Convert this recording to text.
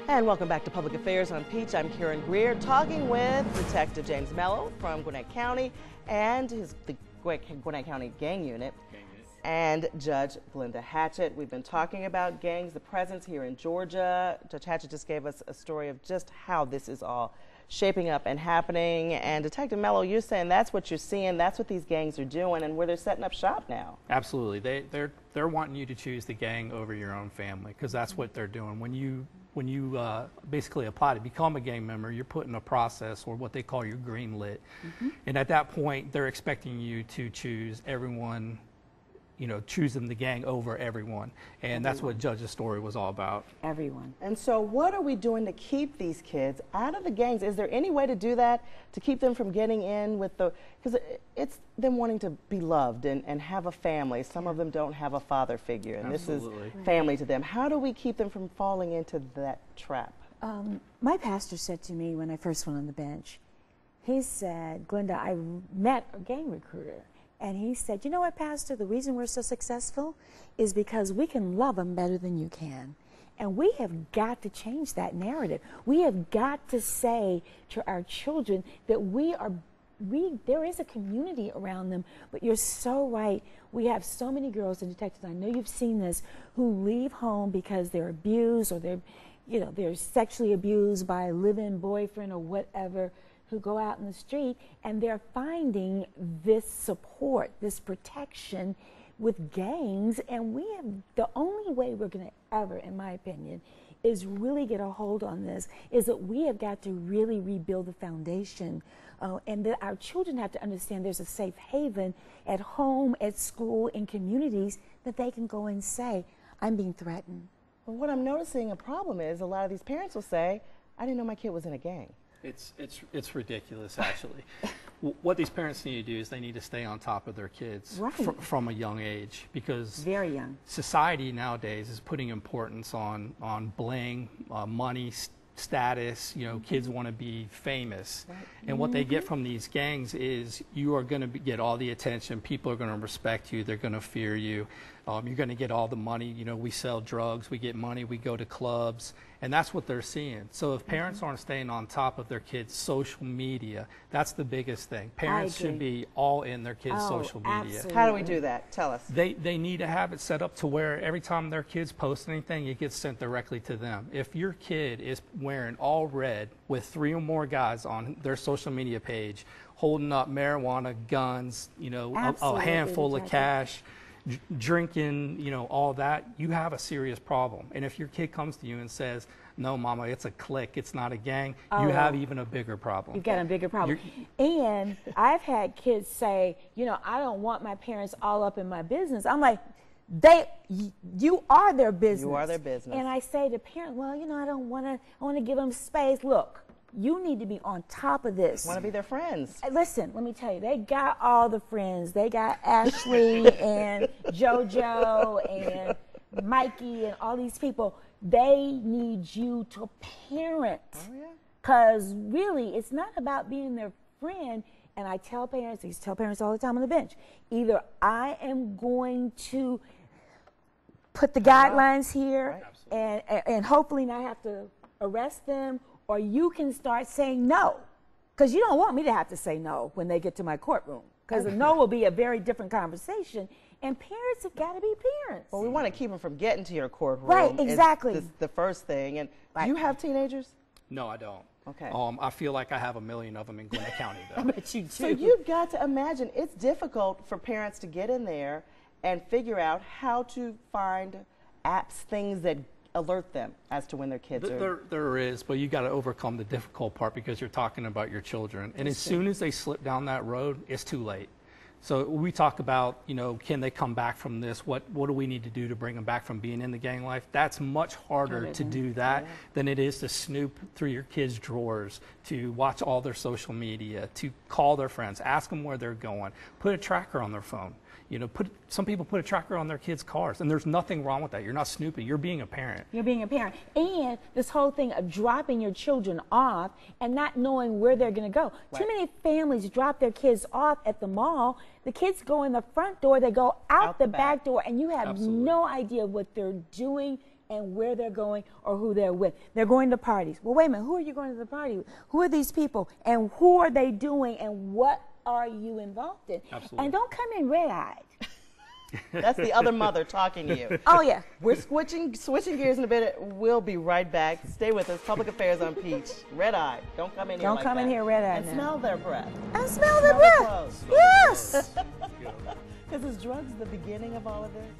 And welcome back to Public Affairs on Peach. I'm Karen Greer, talking with Detective James Mello from Gwinnett County and the Gwinnett County Gang Unit, and Judge Glenda Hatchett. We've been talking about gangs, the presence here in Georgia. Judge Hatchett just gave us a story of just how this is all shaping up and happening. And Detective Mello, you're saying that's what you're seeing, that's what these gangs are doing, and where they're setting up shop now. Absolutely. They're wanting you to choose the gang over your own family, because that's what they're doing. When you basically apply to become a gang member, you're put in a process, or what they call your green lit. And at that point, they're expecting you to choose everyone, choosing the gang over everyone. And that's what Judge's story was all about. Everyone. And so what are we doing to keep these kids out of the gangs? Is there any way to do that, to keep them from getting in with because it's them wanting to be loved and have a family. Some of them don't have a father figure, and Absolutely. This is family to them. How do we keep them from falling into that trap? My pastor said to me when I first went on the bench, he said, Glenda, I met a gang recruiter. And he said, you know what, Pastor, the reason we're so successful is because we can love them better than you can. And we have got to change that narrative. We have got to say to our children that there is a community around them. But you're so right. We have so many girls and detectives, I know you've seen this, who leave home because they're abused, or they're sexually abused by a live-in boyfriend or whatever, who go out in the street, and they're finding this support, this protection with gangs. And the only way we're going to ever, in my opinion, is really get a hold on this, is that we have got to really rebuild the foundation, and that our children have to understand there's a safe haven at home, at school, in communities that they can go and say, I'm being threatened. Well, what I'm noticing a problem is a lot of these parents will say, I didn't know my kid was in a gang. It's ridiculous, actually. What these parents need to do is they need to stay on top of their kids from a young age, because very young. Society nowadays is putting importance on bling, money, status. Kids want to be famous, and what they get from these gangs is you are going to get all the attention. People are going to respect you. They're going to fear you. You're going to get all the money. We sell drugs, we get money, we go to clubs, and that's what they're seeing. So if parents aren't staying on top of their kids' social media, that's the biggest thing. Parents should be all in their kids' social media. Absolutely. How do we do that? Tell us. They need to have it set up to where every time their kids post anything, it gets sent directly to them. If your kid is wearing all red with 3 or more guys on their social media page, holding up marijuana, guns, a handful of cash, drinking, all that, you have a serious problem. And if your kid comes to you and says, no, mama, it's a clique, it's not a gang, you have even a bigger problem. You've got a bigger problem. And I've had kids say, I don't want my parents all up in my business. I'm like, you are their business. You are their business. And I say to parents, well, I want to give them space. Look, you need to be on top of this. Want to be their friends. Listen, let me tell you, they got all the friends. They got Ashley and JoJo and Mikey and all these people. They need you to parent. Oh, yeah. Because really, it's not about being their friend. And I tell parents, all the time on the bench, either I am going to put the guidelines here and hopefully not have to arrest them, or you can start saying no, because you don't want me to have to say no when they get to my courtroom, because the no will be a very different conversation, and parents have got to be parents. Well, we want to keep them from getting to your courtroom. Right, exactly. It's the first thing. And do you have teenagers? No, I don't. Okay. I feel like I have 1 million of them in Gwinnett County, though. I bet you do. So you've got to imagine it's difficult for parents to get in there and figure out how to find apps, things that alert them as to when their kids are. There is, but you got to overcome the difficult part, because you're talking about your children. And as soon as they slip down that road, it's too late. So we talk about, can they come back from this? What do we need to do to bring them back from being in the gang life? That's much harder to do that than it is to snoop through your kids' drawers, to watch all their social media, to call their friends, ask them where they're going, put a tracker on their phone. Some people put a tracker on their kids' cars, and there's nothing wrong with that. You're not snooping. You're being a parent. You're being a parent. And this whole thing of dropping your children off and not knowing where they're going to go. Right. Too many families drop their kids off at the mall. The kids go in the front door. They go out the back door, and you have no idea what they're doing and where they're going or who they're with. They're going to parties. Well, wait a minute, who are you going to the party with? Who are these people? And who are they doing? And what are you involved in? Absolutely. And don't come in red-eyed. That's the other mother talking to you. Oh, yeah. We're switching gears in a bit. We'll be right back. Stay with us. Public Affairs on Peach. Red Eye. Don't come in here Don't like come in that. here red-eyed And now. smell their breath. And smell the Smell their breath. clothes. Yes. Because is drugs the beginning of all of this?